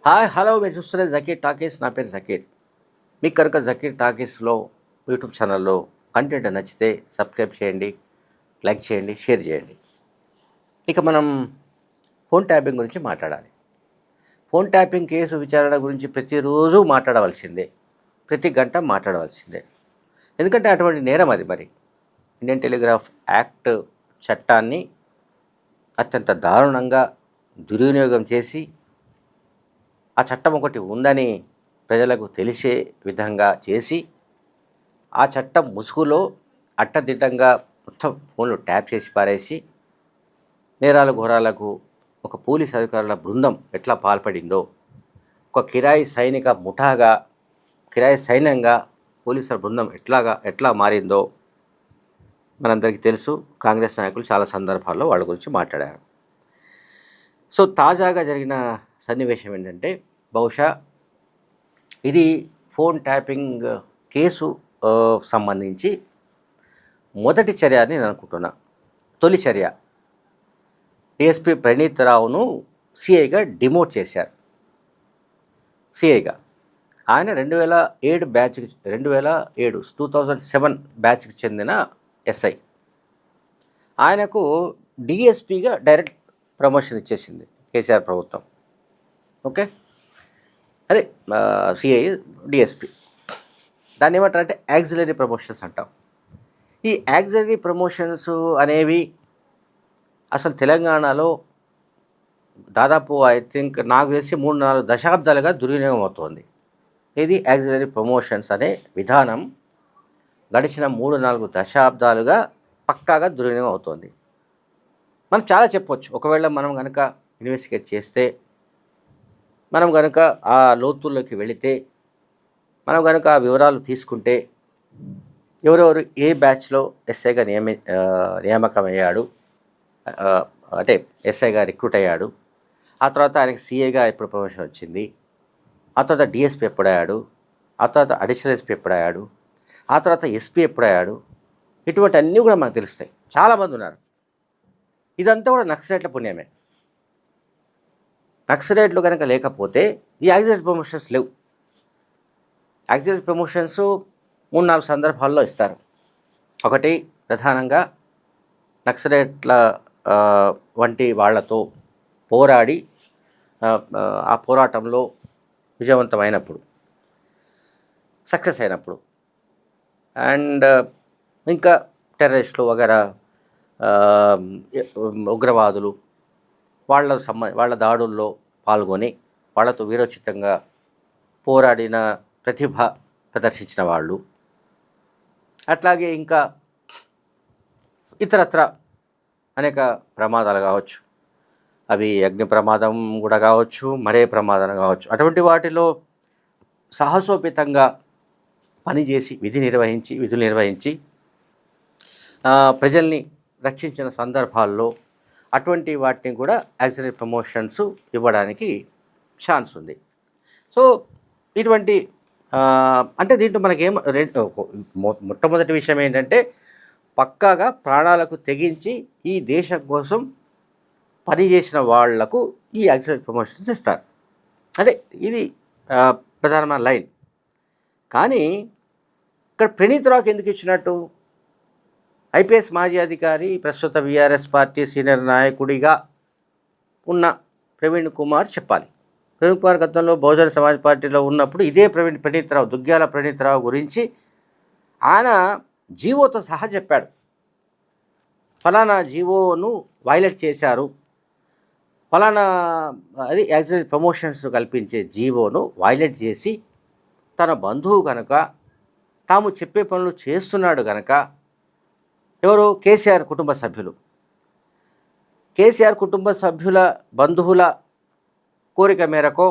Hi hello మీరు చూస్తున్నది Zakir talkies. నా పేరు జకీర్. మీకు కనుక జకీర్ టాకీస్లో యూట్యూబ్ ఛానల్లో కంటెంట్ నచ్చితే సబ్స్క్రైబ్ చేయండి, లైక్ చేయండి, షేర్ చేయండి. ఇక మనం ఫోన్ ట్యాపింగ్ గురించి మాట్లాడాలి. ఫోన్ ట్యాపింగ్ కేసు విచారణ గురించి ప్రతిరోజు మాట్లాడవలసిందే, ప్రతి గంట మాట్లాడవలసిందే. ఎందుకంటే అటువంటి నేరం అది. మరి ఇండియన్ టెలిగ్రాఫ్ యాక్ట్ చట్టాన్ని అత్యంత దారుణంగా దుర్వినియోగం చేసి ఆ చట్టం ఒకటి ఉందని ప్రజలకు తెలిసే విధంగా చేసి ఆ చట్టం ముసుగులో అట్టదిడ్డంగా మొత్తం ఫోన్లు ట్యాప్ చేసి పారేసి నేరాల ఘోరాలకు ఒక పోలీస్ అధికారుల బృందం ఎట్లా పాల్పడిందో, ఒక కిరాయి సైనిక ముఠాగా కిరాయి సైన్యంగా పోలీసుల బృందం ఎట్లా మారిందో మనందరికీ తెలుసు. కాంగ్రెస్ నాయకులు చాలా సందర్భాల్లో వాళ్ళ గురించి మాట్లాడారు. సో తాజాగా జరిగిన సన్నివేశం ఏంటంటే, బహుశా ఇది ఫోన్ ట్యాపింగ్ కేసు సంబంధించి మొదటి చర్య అని నేను అనుకుంటున్నా. తొలి చర్య. డిఎస్పి ప్రణీత్ రావును సిఐగా డిమోట్ చేశారు. సిఐగా ఆయన 2007 బ్యాచ్కి 2007 బ్యాచ్కి చెందిన ఎస్ఐ. ఆయనకు డిఎస్పిగా డైరెక్ట్ ప్రమోషన్ ఇచ్చేసింది కేసీఆర్ ప్రభుత్వం. ఓకే, అదే సిఐ డిఎస్పి. దాన్ని ఏమంటారంటే యాక్సిలరీ ప్రమోషన్స్ అంటాం. ఈ యాక్సిలరీ ప్రమోషన్స్ అనేవి అసలు తెలంగాణలో దాదాపు నాకు తెలిసి 3-4 దశాబ్దాలుగా దుర్వినియోగం అవుతోంది. ఇది యాక్సిలరీ ప్రమోషన్స్ అనే విధానం గడిచిన 3-4 దశాబ్దాలుగా పక్కాగా దుర్వినియోగం అవుతోంది. మనం చాలా చెప్పవచ్చు. ఒకవేళ మనం కనుక ఇన్వెస్టిగేట్ చేస్తే, మనం కనుక ఆ లోతుల్లోకి వెళితే, మనం కనుక ఆ వివరాలు తీసుకుంటే, ఎవరెవరు ఏ బ్యాచ్లో ఎస్ఐగా నియామకమయ్యాడు, అంటే ఎస్ఐగా రిక్రూట్ అయ్యాడు, ఆ తర్వాత ఆయనకి సిఐగా ఎప్పుడు ప్రమోషన్ వచ్చింది, ఆ తర్వాత డిఎస్పీ ఎప్పుడయ్యాడు, ఆ తర్వాత అడిషనల్ ఎస్పీ ఎప్పుడయ్యాడు, ఆ తర్వాత ఎస్పీ ఎప్పుడయ్యాడు, ఇటువంటి అన్నీ కూడా మనకు తెలుస్తాయి. చాలామంది ఉన్నారు. ఇదంతా కూడా నక్సలైట్ల పుణ్యమే. నక్సలైట్లు కనుక లేకపోతే ఈ యాక్సిలరీ ప్రమోషన్స్ లేవు. యాక్సిలరీ ప్రమోషన్స్ 3-4 సందర్భాల్లో ఇస్తారు. ఒకటి, ప్రధానంగా నక్సలైట్ల వంటి వాళ్లతో పోరాడి ఆ పోరాటంలో విజయవంతమైనప్పుడు, సక్సెస్ అయినప్పుడు, అండ్ ఇంకా టెర్రరిస్టులు వగైరా ఉగ్రవాదులు వాళ్ళ దాడుల్లో పాల్గొని వాళ్ళతో వీరోచితంగా పోరాడిన ప్రతిభ ప్రదర్శించిన వాళ్ళు, అట్లాగే ఇంకా ఇతరత్ర అనేక ప్రమాదాలు కావచ్చు, అవి అగ్ని ప్రమాదం కూడా కావచ్చు, మరే ప్రమాదం కావచ్చు, అటువంటి వాటిలో సాహసోపేతంగా పనిచేసి విధులు నిర్వహించి ప్రజల్ని రక్షించిన సందర్భాల్లో అటువంటి వాటిని కూడా యాక్సిలరీ ప్రమోషన్స్ ఇవ్వడానికి ఛాన్స్ ఉంది. సో ఇటువంటి అంటే దీంట్లో మనకేం మొట్టమొదటి విషయం ఏంటంటే, పక్కాగా ప్రాణాలకు తెగించి ఈ దేశం కోసం పనిచేసిన వాళ్లకు ఈ యాక్సిలరీ ప్రమోషన్స్ ఇస్తారు. అంటే ఇది ప్రధానమైన లైన్. కానీ ఇక్కడ ప్రణీత్ రావుకి ఎందుకు ఇచ్చినట్టు? ఐపీఎస్ మాజీ అధికారి, ప్రస్తుత బీఆర్ఎస్ పార్టీ సీనియర్ నాయకుడిగా ఉన్న ప్రవీణ్ కుమార్ చెప్పాలి. ప్రవీణ్ కుమార్ గతంలో బహుజన సమాజ్ పార్టీలో ఉన్నప్పుడు ఇదే ప్రణీత్ రావు, దుగ్గ్యాల ప్రణీత్ రావు గురించి ఆయన జీవోతో సహా చెప్పాడు. ఫలానా జీవోను వైలేట్ చేశారు, ఫలానా అది యాక్సిలరీ ప్రమోషన్స్ కల్పించే జీవోను వైలేట్ చేసి తన బంధువు కనుక తాము చెప్పే పనులు చేస్తున్నాడు కనుక, ఎవరు? కేసీఆర్ కుటుంబ సభ్యులు. కేసీఆర్ కుటుంబ సభ్యుల బంధువుల కోరిక మేరకో,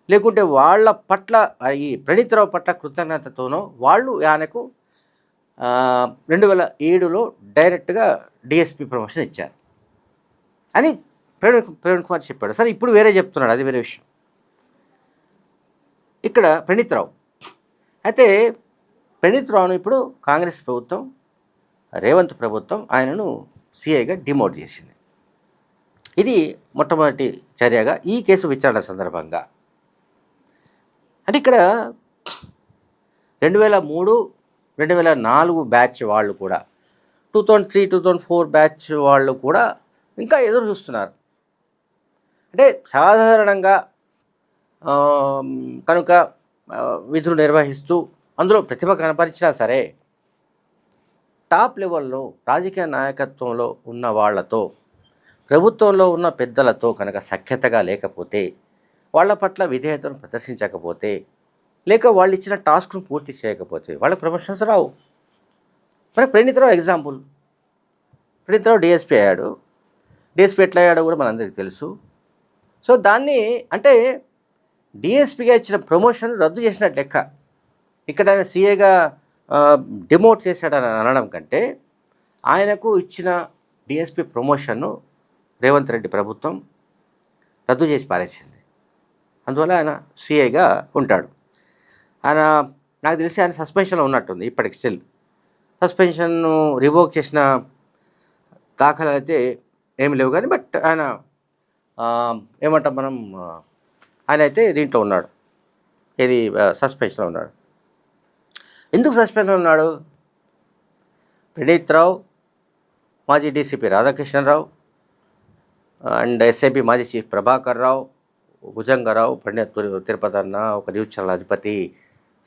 లేకుంటే వాళ్ళ పట్ల ఈ ప్రణీత్ రావు పట్ల కృతజ్ఞతతోనో వాళ్ళు ఆయనకు 2007లో డైరెక్ట్గా డిఎస్పీ ప్రమోషన్ ఇచ్చారు అని ప్రవీణ్ కుమార్ చెప్పాడు. సరే, ఇప్పుడు వేరే చెప్తున్నాడు, అది వేరే విషయం. ఇక్కడ ప్రణీత్ రావు అయితే, ప్రణీత్ రావును ఇప్పుడు కాంగ్రెస్ ప్రభుత్వం, రేవంత్ ప్రభుత్వం ఆయనను సిఐగా డిమోట్ చేసింది. ఇది మొట్టమొదటి చర్యగా ఈ కేసు విచారణ సందర్భంగా అంటే ఇక్కడ 2003, 2004 బ్యాచ్ వాళ్ళు కూడా 2003, 2004 బ్యాచ్ వాళ్ళు కూడా ఇంకా ఎదురు చూస్తున్నారు. అంటే సాధారణంగా కనుక విధులు నిర్వహిస్తూ అందులో ప్రతిభ కనపరిచినా సరే టాప్ లెవెల్లో రాజకీయ నాయకత్వంలో ఉన్న వాళ్ళతో, ప్రభుత్వంలో ఉన్న పెద్దలతో కనుక సఖ్యతగా లేకపోతే, వాళ్ళ పట్ల విధేయతను ప్రదర్శించకపోతే, లేక వాళ్ళు ఇచ్చిన టాస్క్ను పూర్తి చేయకపోతే వాళ్ళకి ప్రమోషన్స్ రావు. మరి ప్రణీతరావు ఎగ్జాంపుల్. ప్రణీతరావు డిఎస్పీ అయ్యాడు. డిఎస్పీ ఎట్లా అయ్యాడో కూడా మనందరికీ తెలుసు. సో దాన్ని అంటే డిఎస్పీగా ఇచ్చిన ప్రమోషన్ రద్దు చేసినట్టు లెక్క. ఇక్కడ ఆయన సీఏగా డిమోట్ చేశాడని అనడం కంటే ఆయనకు ఇచ్చిన డిఎస్పీ ప్రమోషన్ను రేవంత్ రెడ్డి ప్రభుత్వం రద్దు చేసి పారేసింది. అందువల్ల ఆయన సీఏగా ఉంటాడు. ఆయన నాకు తెలిసి ఆయన సస్పెన్షన్లో ఉన్నట్టుంది ఇప్పటికి. స్టిల్ సస్పెన్షన్ను రివోక్ చేసిన దాఖలాలు అయితే ఏమి లేవు కానీ బట్ ఆయన ఏమంటాం మనం, ఆయన అయితే దీంట్లో ఉన్నాడు, ఇది సస్పెన్షన్లో ఉన్నాడు. ఎందుకు సస్పెన్షన్లో ఉన్నాడు? ప్రణీత్ రావు, మాజీ డీసీపీ రాధాకృష్ణరావు అండ్ ఎస్ఐబి మాజీ చీఫ్ ప్రభాకర్ రావు, భుజంగరావు, పండిత్ తిరుపతి అన్న, ఒక న్యూస్ ఛానల్ అధిపతి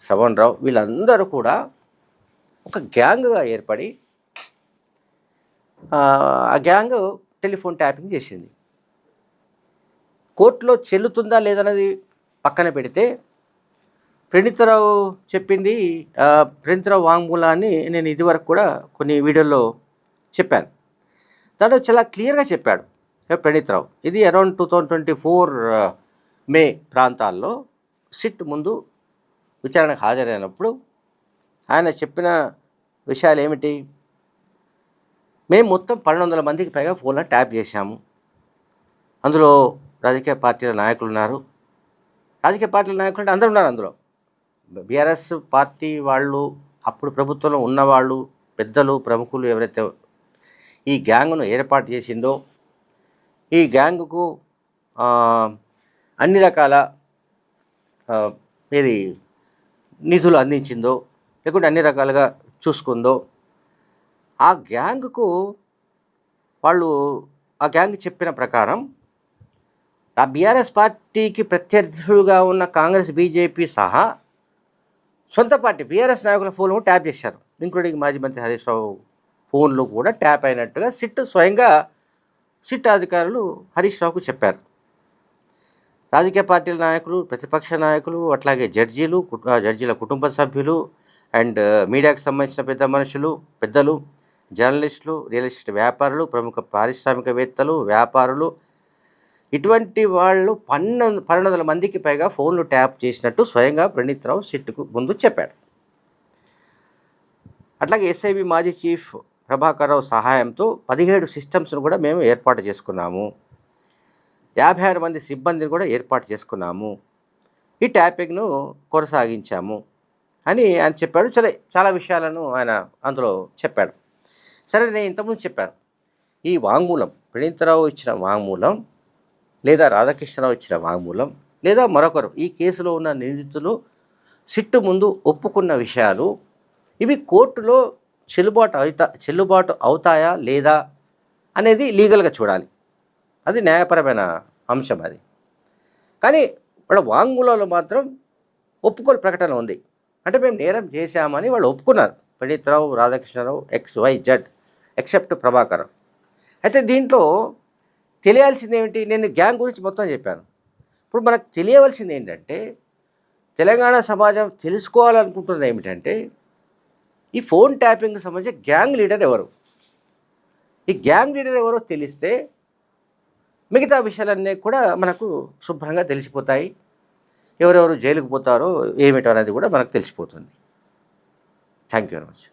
శ్రవణ్ రావు, వీళ్ళందరూ కూడా ఒక గ్యాంగ్గా ఏర్పడి ఆ గ్యాంగ్ టెలిఫోన్ ట్యాపింగ్ చేసింది. కోర్టులో చెల్లుతుందా లేదన్నది పక్కన పెడితే ప్రణీతరావు చెప్పింది, ప్రణీతరావు వాంగ్మూలాన్ని నేను ఇదివరకు కూడా కొన్ని వీడియోల్లో చెప్పాను. దాంట్లో చాలా క్లియర్గా చెప్పాడు ప్రణీతరావు. ఇది అరౌండ్ 2024 మే ప్రాంతాల్లో సిట్ ముందు విచారణకు హాజరైనప్పుడు ఆయన చెప్పిన విషయాలు ఏమిటి? మేము మొత్తం 1200 మందికి పైగా ఫోన్లో ట్యాప్ చేశాము. అందులో రాజకీయ పార్టీల నాయకులు ఉన్నారు. రాజకీయ పార్టీల నాయకులు అంటే అందరూ ఉన్నారు అందులో. బీఆర్ఎస్ పార్టీ వాళ్ళు, అప్పుడు ప్రభుత్వంలో ఉన్నవాళ్ళు, పెద్దలు, ప్రముఖులు ఎవరైతే ఈ గ్యాంగ్ను ఏర్పాటు చేసిందో, ఈ గ్యాంగ్కు అన్ని రకాల నిధులు అందించిందో, లేకుంటే అన్ని రకాలుగా చూసుకుందో, ఆ గ్యాంగ్కు వాళ్ళు ఆ గ్యాంగ్ చెప్పిన ప్రకారం ఆ బీఆర్ఎస్ పార్టీకి ప్రత్యర్థులుగా ఉన్న కాంగ్రెస్, బీజేపీ సహా సొంత పార్టీ బీఆర్ఎస్ నాయకుల ఫోన్లు ట్యాప్ చేశారు. ఇంక్లూడింగ్ మాజీ మంత్రి హరీష్ రావు ఫోన్లు కూడా ట్యాప్ అయినట్టుగా స్వయంగా సిట్ అధికారులు హరీష్ రావుకు చెప్పారు. రాజకీయ పార్టీల నాయకులు, ప్రతిపక్ష నాయకులు, అట్లాగే జడ్జీల కుటుంబ సభ్యులు అండ్ మీడియాకు సంబంధించిన పెద్దలు, జర్నలిస్టులు, రియల్ ఎస్టేట్ వ్యాపారులు, ప్రముఖ పారిశ్రామికవేత్తలు, వ్యాపారులు, ఇటువంటి వాళ్ళు 1200 మందికి పైగా ఫోన్లు ట్యాప్ చేసినట్టు స్వయంగా ప్రణీతరావు సిట్కు ముందు చెప్పాడు. అట్లాగే ఎస్ఐబి మాజీ చీఫ్ ప్రభాకర్ రావు సహాయంతో 17 సిస్టమ్స్ను కూడా మేము ఏర్పాటు చేసుకున్నాము. 56 మంది సిబ్బందిని కూడా ఏర్పాటు చేసుకున్నాము. ఈ ట్యాపింగ్ను కొనసాగించాము అని ఆయన చెప్పాడు. చాలా విషయాలను ఆయన అందులో చెప్పాడు. సరే, నేను ఇంతకుముందు చెప్పాను, ఈ వాంగ్మూలం, ప్రణీతరావు ఇచ్చిన వాంగ్మూలం, లేదా రాధాకృష్ణరావు ఇచ్చిన వాంగ్మూలం, లేదా మరొకరు ఈ కేసులో ఉన్న నిందితులు సిట్టు ముందు ఒప్పుకున్న విషయాలు, ఇవి కోర్టులో చెల్లుబాటు అవుతాయా లేదా అనేది లీగల్గా చూడాలి. అది న్యాయపరమైన అంశం అది. కానీ వాళ్ళ వాంగ్మూలంలో మాత్రం ఒప్పుకోలు ప్రకటన ఉంది. అంటే మేము నేరం చేశామని వాళ్ళు ఒప్పుకున్నారు. Praneeth Rao, Radhakrishna Rao, XYZ except Prabhakar. అయితే దీంట్లో తెలియాల్సింది ఏమిటి? నేను గ్యాంగ్ గురించి మొత్తం చెప్పాను. ఇప్పుడు మనకు తెలియవలసింది ఏంటంటే, తెలంగాణ సమాజం తెలుసుకోవాలనుకుంటున్నది ఏమిటంటే, ఈ ఫోన్ ట్యాపింగ్కి సంబంధించి గ్యాంగ్ లీడర్ ఎవరు? ఈ గ్యాంగ్ లీడర్ ఎవరో తెలిస్తే మిగతా విషయాలన్నీ కూడా మనకు శుభ్రంగా తెలిసిపోతాయి. ఎవరెవరు జైలుకు పోతారో ఏమిటో అనేది కూడా మనకు తెలిసిపోతుంది. Thank you very much.